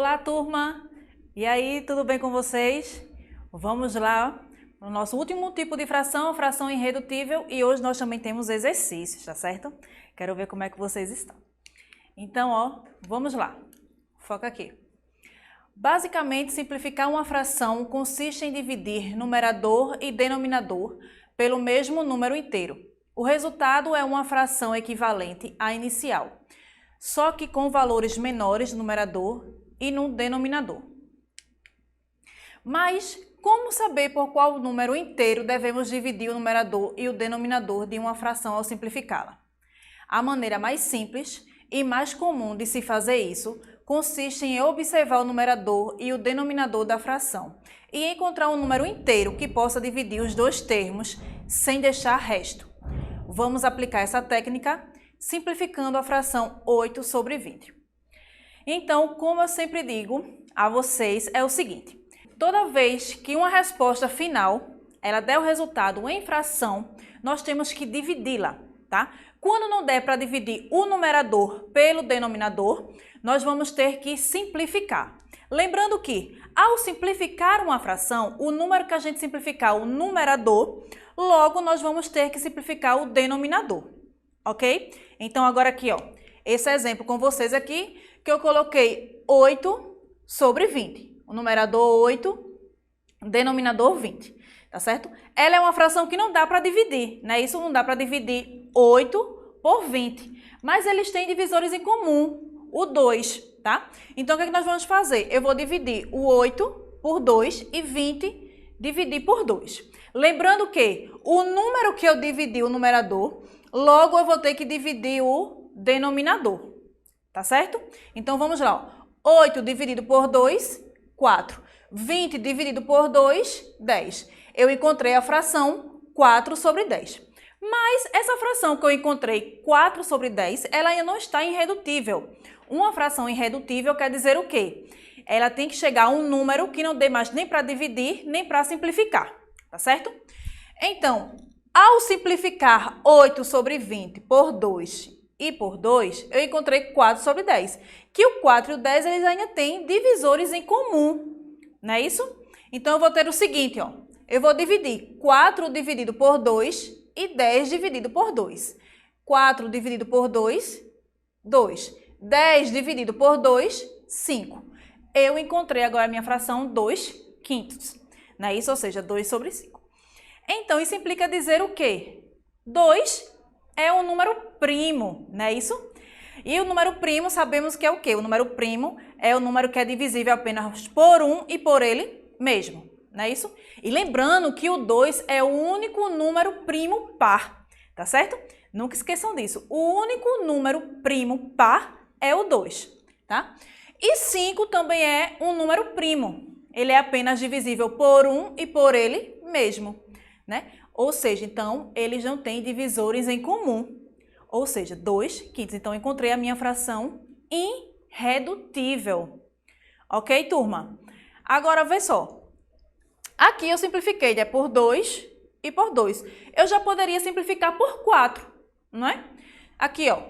Olá, turma! E aí, tudo bem com vocês? Vamos lá no nosso último tipo de fração, fração irredutível, e hoje nós também temos exercícios, tá certo? Quero ver como é que vocês estão. Então, ó, vamos lá. Foca aqui. Basicamente, simplificar uma fração consiste em dividir numerador e denominador pelo mesmo número inteiro. O resultado é uma fração equivalente à inicial, só que com valores menores no numerador e no denominador. Mas como saber por qual número inteiro devemos dividir o numerador e o denominador de uma fração ao simplificá-la? A maneira mais simples e mais comum de se fazer isso consiste em observar o numerador e o denominador da fração e encontrar um número inteiro que possa dividir os dois termos sem deixar resto. Vamos aplicar essa técnica simplificando a fração 8 sobre 20. Então, como eu sempre digo a vocês, é o seguinte: toda vez que uma resposta final ela der o resultado em fração, nós temos que dividi-la, tá? Quando não der para dividir o numerador pelo denominador, nós vamos ter que simplificar. Lembrando que, ao simplificar uma fração, o número que a gente simplificar, o numerador, logo nós vamos ter que simplificar o denominador, ok? Então, agora aqui, ó, esse exemplo com vocês aqui, que eu coloquei 8 sobre 20. O numerador 8, o denominador 20, tá certo? Ela é uma fração que não dá para dividir, né? Isso não dá para dividir 8 por 20, mas eles têm divisores em comum, o 2, tá? Então, o que é que nós vamos fazer? Eu vou dividir o 8 por 2 e 20 dividir por 2. Lembrando que o número que eu dividi o numerador, logo eu vou ter que dividir o denominador, tá certo? Então, vamos lá, ó. 8 dividido por 2, 4. 20 dividido por 2, 10. Eu encontrei a fração 4 sobre 10. Mas essa fração que eu encontrei, 4 sobre 10, ela ainda não está irredutível. Uma fração irredutível quer dizer o quê? Ela tem que chegar a um número que não dê mais nem para dividir, nem para simplificar, tá certo? Então, ao simplificar 8 sobre 20 por 2 e por 2, eu encontrei 4 sobre 10. Que o 4 e o 10, eles ainda têm divisores em comum, não é isso? Então, eu vou ter o seguinte, ó. Eu vou dividir 4 dividido por 2 e 10 dividido por 2. 4 dividido por 2, 2. 10 dividido por 2, 5. Eu encontrei agora a minha fração 2 quintos, não é isso? Ou seja, 2 sobre 5. Então, isso implica dizer o quê? 2 é um número primo, não é isso? E o número primo, sabemos que é o quê? O número primo é o número que é divisível apenas por 1 e por ele mesmo, não é isso? E lembrando que o 2 é o único número primo par, tá certo? Nunca esqueçam disso. O único número primo par é o 2, tá? E 5 também é um número primo. Ele é apenas divisível por 1 e por ele mesmo, né? Ou seja, então, eles não têm divisores em comum. Ou seja, 2 quintos. Então, encontrei a minha fração irredutível. Ok, turma? Agora, vê só. Aqui eu simplifiquei, né, por 2 e por 2. Eu já poderia simplificar por 4, não é? Aqui, ó.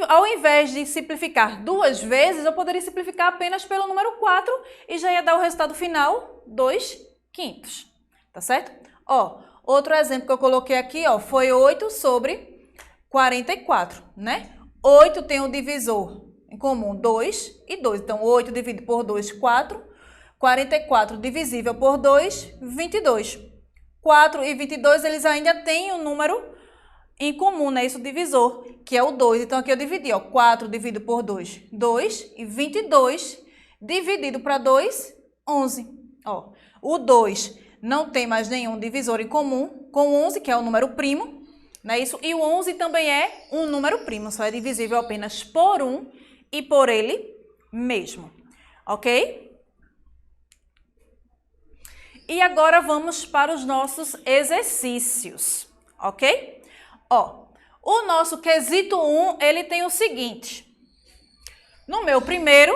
Ao invés de simplificar 2 vezes, eu poderia simplificar apenas pelo número 4 e já ia dar o resultado final 2 quintos. Tá certo? Ó, outro exemplo que eu coloquei aqui, ó, foi 8 sobre 44, né? 8 tem um divisor em comum 2 e 2. Então, 8 dividido por 2, 4. 44 divisível por 2, 22. 4 e 22, eles ainda têm um número em comum, né? Isso, divisor, que é o 2. Então, aqui eu dividi, ó. 4 dividido por 2, 2. E 22 dividido para 2, 11. Ó, o 2 não tem mais nenhum divisor em comum com 11, que é o número primo, não é isso? E o 11 também é um número primo, só é divisível apenas por 1 e por ele mesmo, ok? E agora vamos para os nossos exercícios, ok? Ó, o nosso quesito 1, ele tem o seguinte. No meu primeiro,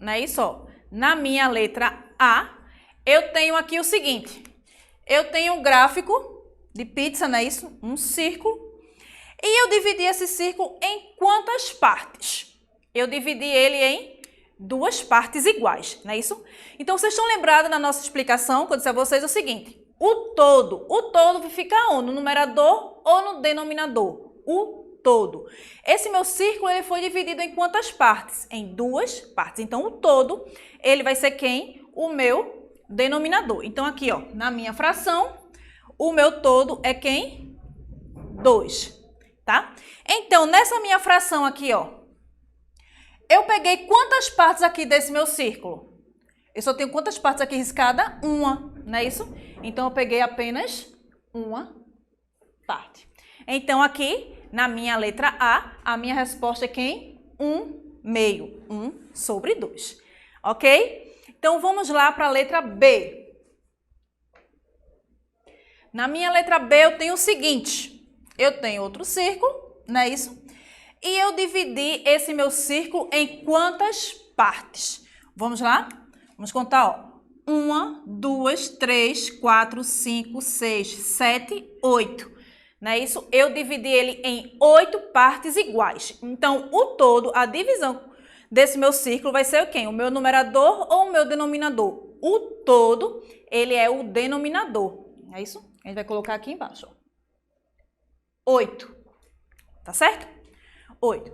não é isso? Ó, na minha letra A, eu tenho aqui o seguinte. Eu tenho um gráfico de pizza, não é isso? Um círculo. E eu dividi esse círculo em quantas partes? Eu dividi ele em duas partes iguais, não é isso? Então, vocês estão lembrados na nossa explicação, que eu disse a vocês o seguinte, o todo fica onde? No numerador ou no denominador? O todo. Esse meu círculo, ele foi dividido em quantas partes? Em duas partes. Então, o todo, ele vai ser quem? O meu denominador. Então, aqui, ó, na minha fração, o meu todo é quem? 2, tá? Então, nessa minha fração aqui, ó, eu peguei quantas partes aqui desse meu círculo? Eu só tenho quantas partes aqui riscada? Uma, não é isso? Então, eu peguei apenas uma parte. Então, aqui, na minha letra A minha resposta é quem? 1/2. 1 sobre 2. Ok? Então, vamos lá para a letra B. Na minha letra B, eu tenho o seguinte. Eu tenho outro círculo, não é isso? E eu dividi esse meu círculo em quantas partes? Vamos lá? Vamos contar, ó. 1, 2, 3, 4, 5, 6, 7, 8. Não é isso? Eu dividi ele em 8 partes iguais. Então, o todo, a divisão desse meu círculo vai ser quem? O meu numerador ou o meu denominador? O todo, ele é o denominador. É isso? A gente vai colocar aqui embaixo, ó. 8. Tá certo? 8.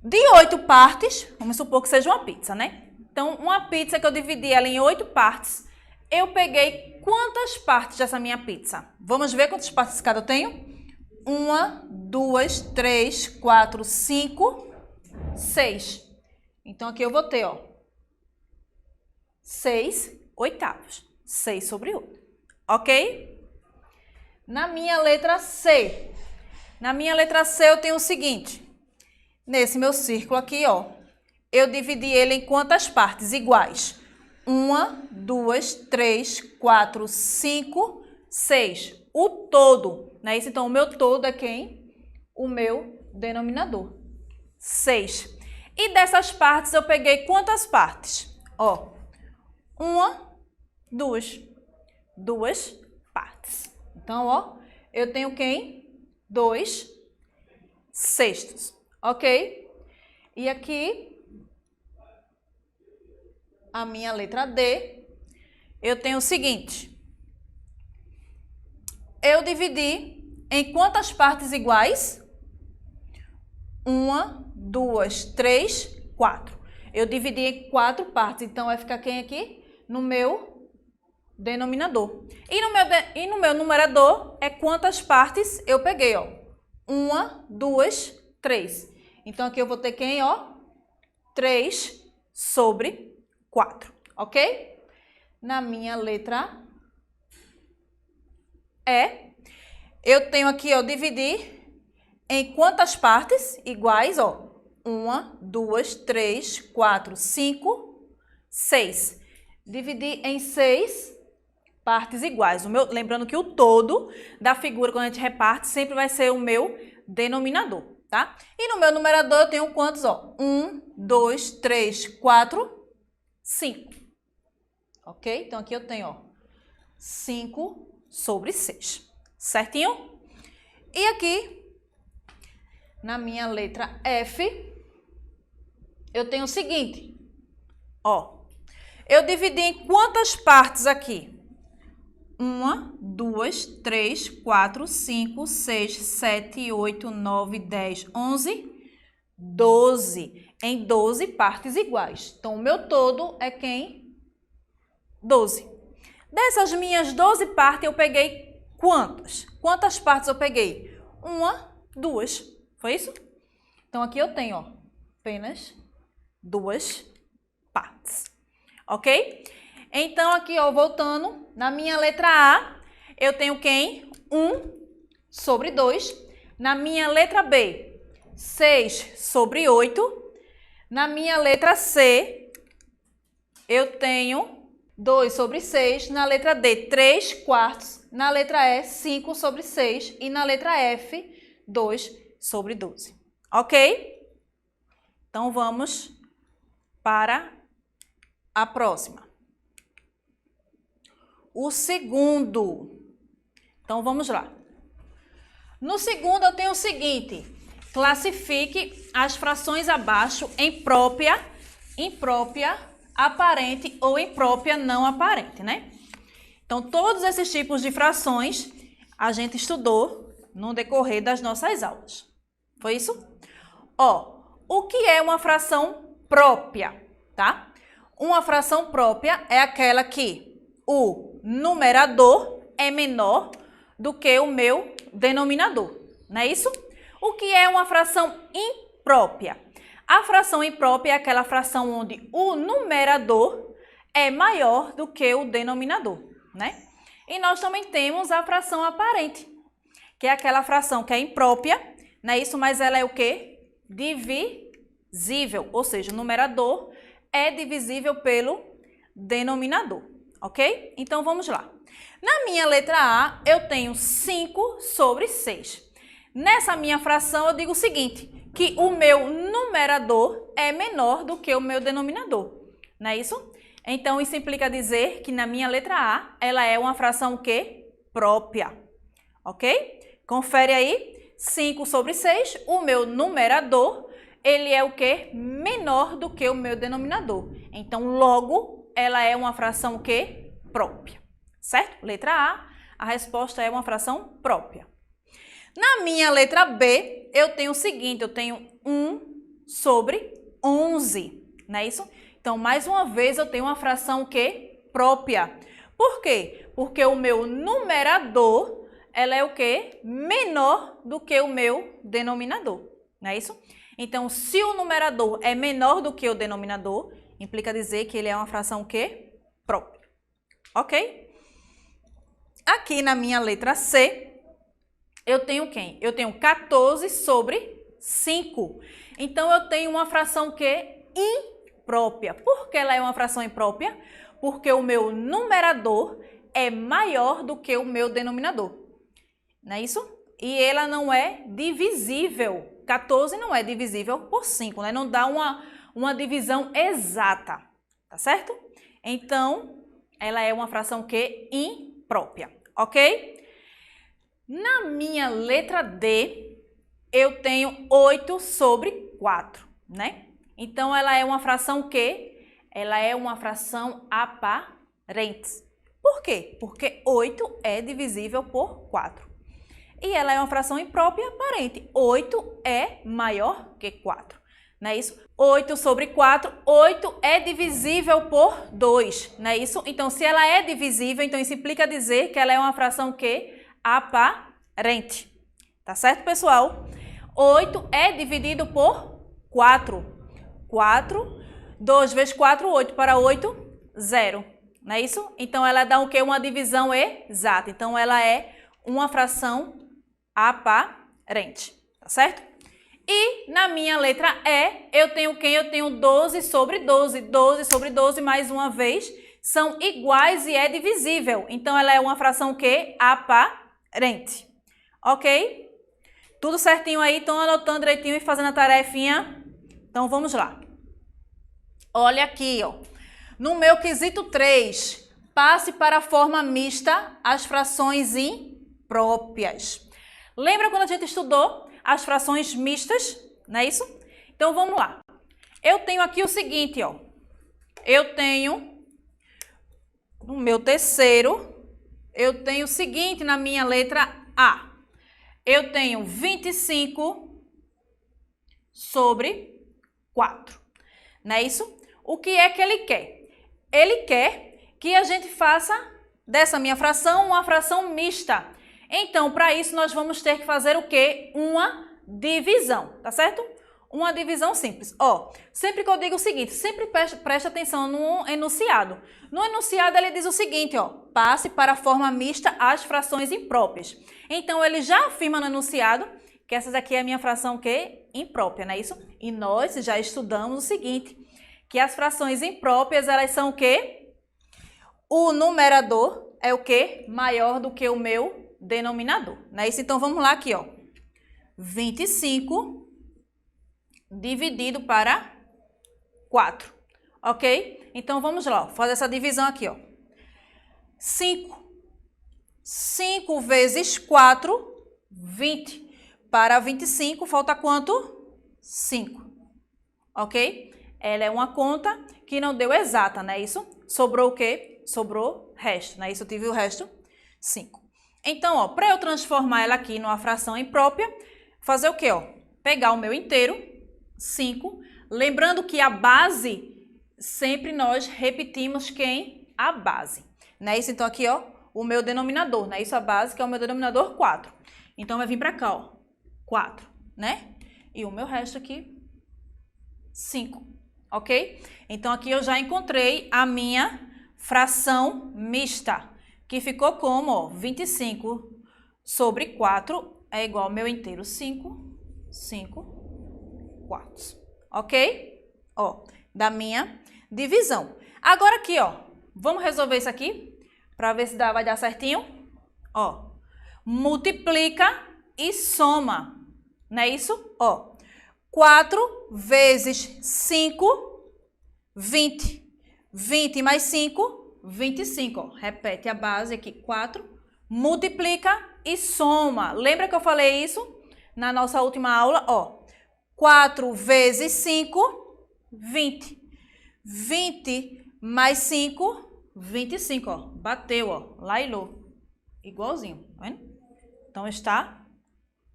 De 8 partes, vamos supor que seja uma pizza, né? Então, uma pizza que eu dividi ela em 8 partes, eu peguei quantas partes dessa minha pizza? Vamos ver quantas partes cada eu tenho? 1, 2, 3, 4, 5, 6. Então, aqui eu vou ter, ó, 6/8. 6 sobre 8. Ok? Na minha letra C. Na minha letra C eu tenho o seguinte. Nesse meu círculo aqui, ó, eu dividi ele em quantas partes iguais? 1, 2, 3, 4, 5, 6. O todo, né? Então, o meu todo é quem? O meu denominador. 6. E dessas partes eu peguei quantas partes? Ó, 1, 2. 2 partes. Então, ó, eu tenho quem? 2/6, ok? E aqui, a minha letra D, eu tenho o seguinte. Eu dividi em quantas partes iguais? 1, 2, 3, 4. Eu dividi em 4 partes, então vai ficar quem aqui? No meu denominador. E no meu numerador é quantas partes eu peguei, ó. 1, 2, 3. Então, aqui eu vou ter quem, ó? 3 sobre 4, ok? Na minha letra E, eu tenho aqui, ó, dividir em quantas partes iguais, ó? 1, 2, 3, 4, 5, 6. Dividir em 6 partes iguais. Lembrando que o todo da figura, quando a gente reparte, sempre vai ser o meu denominador, tá? E no meu numerador eu tenho quantos, ó? 1, 2, 3, 4, 5. Ok? Então, aqui eu tenho, ó, 5 sobre 6. Certinho? E aqui, na minha letra F, eu tenho o seguinte, ó. Eu dividi em quantas partes aqui? 1, 2, 3, 4, 5, 6, 7, 8, 9, 10, 11, 12. Em 12 partes iguais. Então, o meu todo é quem? 12. Dessas minhas 12 partes, eu peguei quantas? Quantas partes eu peguei? 1, 2. Foi isso? Então, aqui eu tenho, ó, apenas 2 partes. Ok? Então, aqui, ó, voltando, na minha letra A, eu tenho quem? 1 sobre 2. Na minha letra B, 6 sobre 8. Na minha letra C, eu tenho 2 sobre 6. Na letra D, 3 quartos. Na letra E, 5 sobre 6. E na letra F, 2 sobre 12. Ok? Então, vamos para a próxima. O segundo. Então, vamos lá. No segundo, eu tenho o seguinte. Classifique as frações abaixo em própria imprópria aparente ou imprópria não aparente, né? Então, todos esses tipos de frações a gente estudou no decorrer das nossas aulas. Foi isso? Ó, o que é uma fração própria, tá? Uma fração própria é aquela que o numerador é menor do que o meu denominador, não é isso? O que é uma fração imprópria? A fração imprópria é aquela fração onde o numerador é maior do que o denominador, né? E nós também temos a fração aparente, que é aquela fração que é imprópria, não é isso? Mas ela é o quê? Divisível, ou seja, o numerador é divisível pelo denominador, ok? Então, vamos lá. Na minha letra A, eu tenho 5 sobre 6. Nessa minha fração, eu digo o seguinte, que o meu numerador é menor do que o meu denominador, não é isso? Então, isso implica dizer que na minha letra A, ela é uma fração o quê? Própria, ok? Confere aí, 5 sobre 6, o meu numerador, ele é o quê? Menor do que o meu denominador. Então, logo, ela é uma fração o quê? Própria, certo? Letra A resposta é uma fração própria. Na minha letra B, eu tenho o seguinte, eu tenho 1 sobre 11, não é isso? Então, mais uma vez, eu tenho uma fração o quê? Própria. Por quê? Porque o meu numerador, ela é o quê? Menor do que o meu denominador, não é isso? Então, se o numerador é menor do que o denominador, implica dizer que ele é uma fração o quê? Própria. Ok? Aqui na minha letra C, eu tenho quem? Eu tenho 14 sobre 5. Então, eu tenho uma fração que imprópria. Por que ela é uma fração imprópria? Porque o meu numerador é maior do que o meu denominador. Não é isso? E ela não é divisível. 14 não é divisível por 5, né? Não dá uma divisão exata, tá certo? Então, ela é uma fração que imprópria, ok? Na minha letra D, eu tenho 8 sobre 4, né? Então, ela é uma fração que? Ela é uma fração aparente. Por quê? Porque 8 é divisível por 4. E ela é uma fração imprópria aparente. 8 é maior que 4, não é isso? 8 sobre 4, 8 é divisível por 2, não é isso? Então, se ela é divisível, então isso implica dizer que ela é uma fração que? Aparente. Tá certo, pessoal? 8 é dividido por 4. 4, 2 vezes 4, 8 para 8, 0. Não é isso? Então, ela dá o quê? Uma divisão exata. Então, ela é uma fração aparente. Tá certo? E na minha letra E, eu tenho quem? Eu tenho 12 sobre 12. 12 sobre 12, mais uma vez, são iguais e é divisível. Então, ela é uma fração o quê? Aparente. Ok? Tudo certinho aí? Estão anotando direitinho e fazendo a tarefinha? Então, vamos lá. Olha aqui, ó. No meu quesito 3, passe para a forma mista as frações impróprias. Lembra quando a gente estudou as frações mistas? Não é isso? Então, vamos lá. Eu tenho aqui o seguinte, ó. Eu tenho, no meu terceiro, eu tenho o seguinte na minha letra A. Eu tenho 25 sobre 4. Não é isso? O que é que ele quer? Ele quer que a gente faça dessa minha fração uma fração mista. Então, para isso, nós vamos ter que fazer o quê? Uma divisão, tá certo? Uma divisão simples. Ó, sempre que eu digo o seguinte, sempre preste atenção no enunciado. No enunciado, ele diz o seguinte, ó, passe para a forma mista as frações impróprias. Então, ele já afirma no enunciado que essa daqui é a minha fração o quê? Imprópria, não é isso? E nós já estudamos o seguinte, que as frações impróprias, elas são o quê? O numerador é o quê? Maior do que o meu denominador, não é isso? Então, vamos lá aqui, ó. 25 dividido para 4, ok? Então, vamos lá, ó, fazer essa divisão aqui, ó. 5. 5 vezes 4, 20. Para 25, falta quanto? 5, ok? Ela é uma conta que não deu exata, não é isso? Sobrou o quê? Sobrou resto, não é isso? Eu tive o resto 5. Então, ó, para eu transformar ela aqui numa fração imprópria, fazer o quê, ó? Pegar o meu inteiro, 5. Lembrando que a base, sempre nós repetimos quem? A base. Não é isso? Então, aqui, ó, o meu denominador, não é isso? A base, que é o meu denominador, 4. Então, vai vir para cá, ó, 4, né? E o meu resto aqui, 5, ok? Então, aqui eu já encontrei a minha fração mista, que ficou como, ó, 25 sobre 4 é igual ao meu inteiro, 5 quartos, ok? Ó, da minha divisão. Agora aqui, ó, vamos resolver isso aqui, para ver se vai dar certinho. Ó, multiplica e soma, não é isso? Ó, 4 vezes 5, 20. 20 mais 5, 25. Ó. Repete a base aqui, 4. Multiplica e soma. Lembra que eu falei isso na nossa última aula? Ó, 4 vezes 5, 20. 20 mais 5, 25. Ó. Bateu, ó. Lailô. Igualzinho, tá vendo? Então, está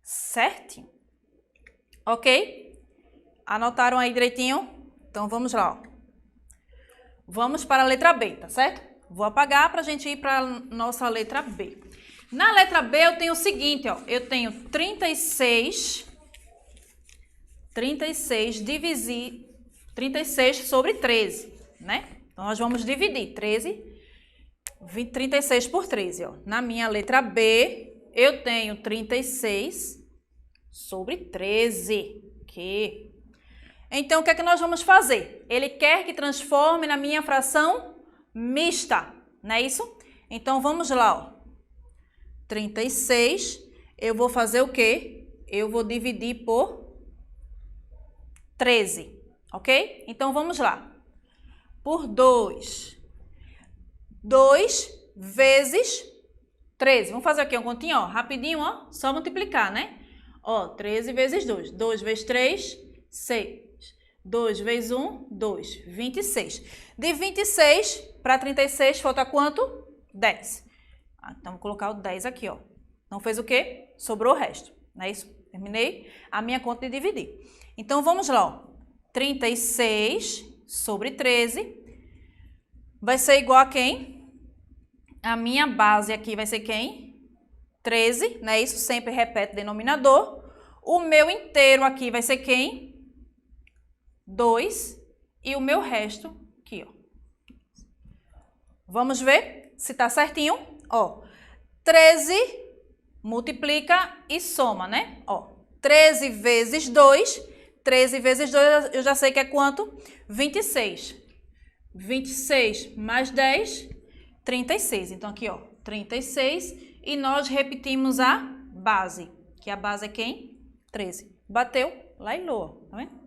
certinho. Ok? Anotaram aí direitinho? Então, vamos lá, ó. Vamos para a letra B, tá certo? Vou apagar para a gente ir para a nossa letra B. Na letra B eu tenho o seguinte, ó. Eu tenho 36 sobre 13, né? Então, nós vamos dividir 36 por 13, ó. Na minha letra B, eu tenho 36 sobre 13, que... Então, o que é que nós vamos fazer? Ele quer que transforme na minha fração mista, não é isso? Então, vamos lá, ó. 36, eu vou fazer o quê? Eu vou dividir por 13, ok? Então, vamos lá. Por 2. 2 vezes 13. Vamos fazer aqui uma continha, ó, rapidinho, ó. Só multiplicar, né? Ó, 13 vezes 2. 2 vezes 3, 6. 2 vezes 1, 2. 26. De 26 para 36, falta quanto? 10. Então, vou colocar o 10 aqui, ó. Então, fez o quê? Sobrou o resto. Não é isso? Terminei a minha conta de dividir. Então, vamos lá, ó. 36 sobre 13 vai ser igual a quem? A minha base aqui vai ser quem? 13, não é isso? Sempre repete o denominador. O meu inteiro aqui vai ser quem? 2 e o meu resto aqui, ó. Vamos ver se tá certinho? Ó, 13 multiplica e soma, né? Ó, 13 vezes 2, 13 vezes 2 eu já sei que é quanto? 26. 26 mais 10, 36. Então, aqui, ó, 36 e nós repetimos a base, que a base é quem? 13. Bateu, lailô, tá vendo?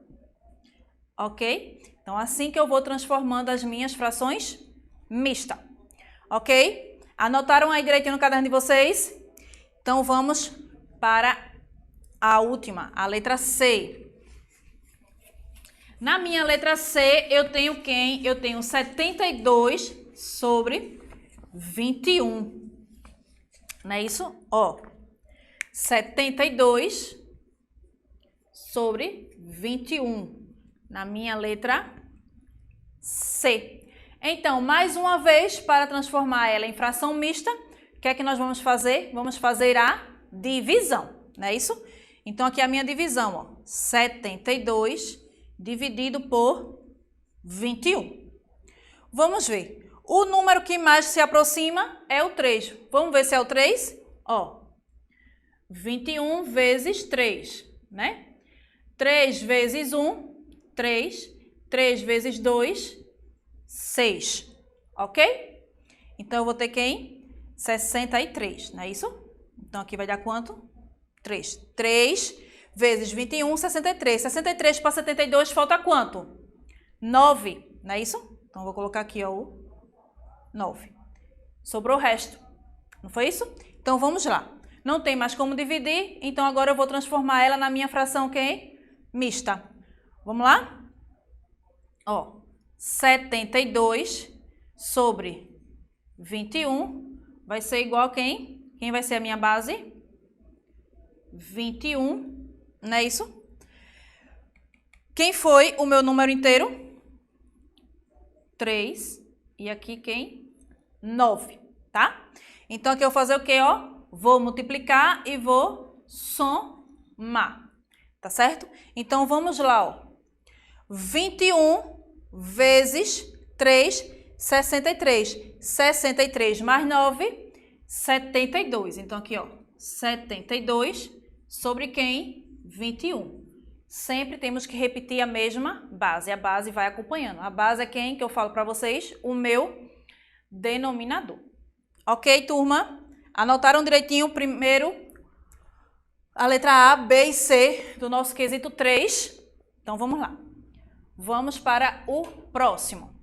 Ok? Então, assim que eu vou transformando as minhas frações mista. Ok? Anotaram aí direitinho no caderno de vocês? Então, vamos para a última, a letra C. Na minha letra C, eu tenho quem? Eu tenho 72 sobre 21. Não é isso? Ó, 72 sobre 21. Na minha letra C. Então, mais uma vez, para transformar ela em fração mista, o que é que nós vamos fazer? Vamos fazer a divisão, não é isso? Então, aqui é a minha divisão, ó, 72 dividido por 21. Vamos ver. O número que mais se aproxima é o 3. Vamos ver se é o 3? Ó, 21 vezes 3, né? 3 vezes 1, 3. 3 vezes 2, 6. Ok? Então, eu vou ter quem? 63, não é isso? Então, aqui vai dar quanto? 3. 3 vezes 21, 63. 63 para 72 falta quanto? 9, não é isso? Então, eu vou colocar aqui, ó, o 9. Sobrou o resto. Não foi isso? Então, vamos lá. Não tem mais como dividir, então agora eu vou transformar ela na minha fração quem? Mista. Vamos lá? Ó, 72 sobre 21 vai ser igual a quem? Quem vai ser a minha base? 21, não é isso? Quem foi o meu número inteiro? 3. E aqui quem? 9, tá? Então, aqui eu vou fazer o quê, ó? Vou multiplicar e vou somar, tá certo? Então, vamos lá, ó. 21 vezes 3, 63. 63 mais 9, 72. Então, aqui, ó, 72 sobre quem? 21. Sempre temos que repetir a mesma base. A base vai acompanhando. A base é quem que eu falo para vocês? O meu denominador. Ok, turma? Anotaram direitinho primeiro a letra A, B e C do nosso quesito 3. Então, vamos lá. Vamos para o próximo.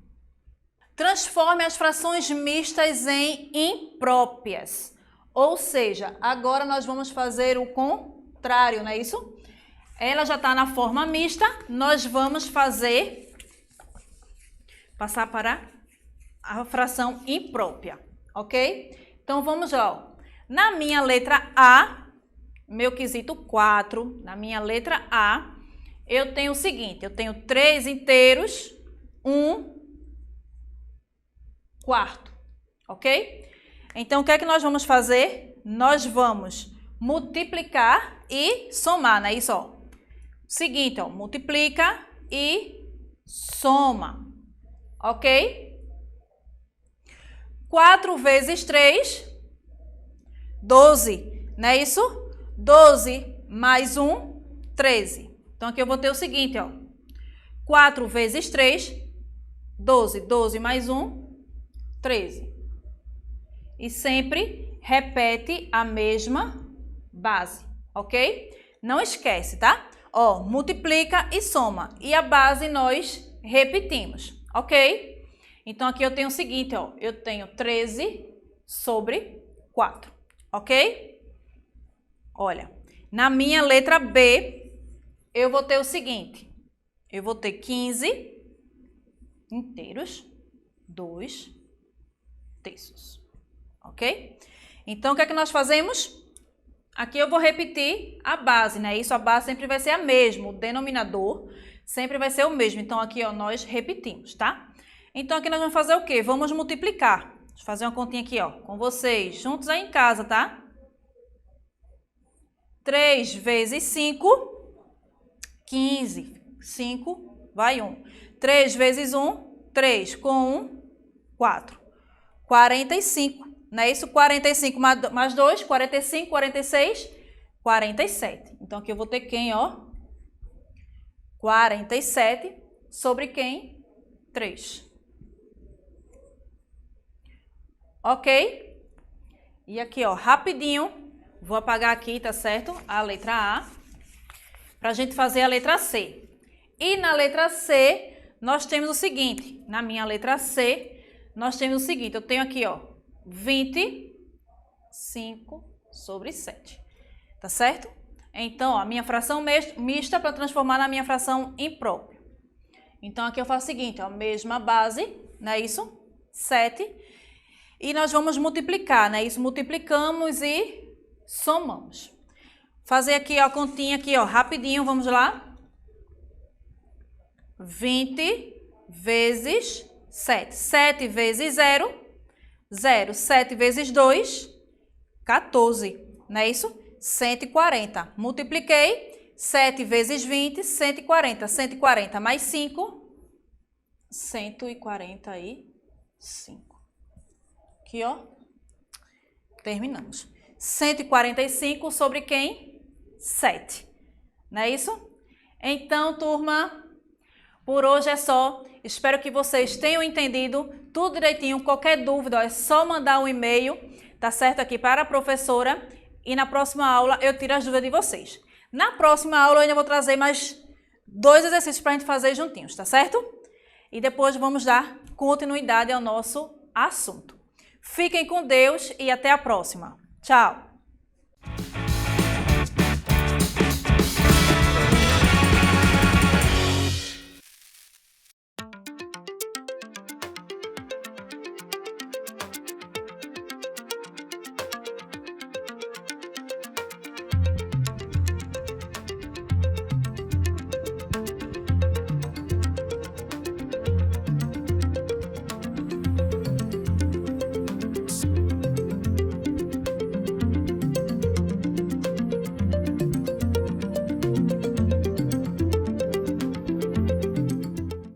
Transforme as frações mistas em impróprias. Ou seja, agora nós vamos fazer o contrário, não é isso? Ela já está na forma mista, nós vamos passar para a fração imprópria, ok? Então, vamos lá. Ó. Na minha letra A, meu quesito 4, na minha letra A, eu tenho o seguinte, eu tenho 3 inteiros, 1/4, ok? Então, o que é que nós vamos fazer? Nós vamos multiplicar e somar, não é isso? Ó. Seguinte, ó, multiplica e soma, ok? 4 vezes 3, 12, não é isso? 12 mais 1, 13. Então, aqui eu vou ter o seguinte, ó. 4 vezes 3, 12. 12 mais 1, 13. E sempre repete a mesma base, ok? Não esquece, tá? Ó, multiplica e soma. E a base nós repetimos, ok? Então, aqui eu tenho o seguinte, ó. Eu tenho 13 sobre 4, ok? Olha, na minha letra B, eu vou ter o seguinte. Eu vou ter 15 inteiros, 2 terços, ok? Então, o que é que nós fazemos? Aqui eu vou repetir a base, né? Isso, a base sempre vai ser a mesma, o denominador sempre vai ser o mesmo. Então, aqui, ó, nós repetimos, tá? Então, aqui nós vamos fazer o quê? Vamos multiplicar. Deixa eu fazer uma continha aqui, ó, com vocês, juntos aí em casa, tá? 3 vezes 5, 15. 5, vai 1. 3 vezes 1, 3. Com 1, 4. 45. Não é isso? 45 mais 2, 45, 46, 47. Então, aqui eu vou ter quem, ó? 47 sobre quem? 3. Ok? E aqui, ó, rapidinho, vou apagar aqui, tá certo? A letra A, pra gente fazer a letra C. E na letra C, nós temos o seguinte, na minha letra C, nós temos o seguinte, eu tenho aqui, ó, 25 sobre 7, tá certo? Então, ó, a minha fração mista para transformar na minha fração imprópria. Então, aqui eu faço o seguinte, ó, mesma base, não é isso? 7. E nós vamos multiplicar, né? Isso, multiplicamos e somamos. Fazer aqui, ó, a continha aqui, ó, rapidinho, vamos lá. 20 vezes 7. 7 vezes 0, 0. 7 vezes 2, 14. Não é isso? 140. Multipliquei. 7 vezes 20, 140. 140 mais 5, 145. Aqui, ó. Terminamos. 145 sobre quem? 7. Não é isso? Então, turma, por hoje é só. Espero que vocês tenham entendido tudo direitinho. Qualquer dúvida, ó, é só mandar um e-mail, tá certo? Aqui para a professora. E na próxima aula eu tiro as dúvidas de vocês. Na próxima aula eu ainda vou trazer mais 2 exercícios para a gente fazer juntinhos, tá certo? E depois vamos dar continuidade ao nosso assunto. Fiquem com Deus e até a próxima. Tchau!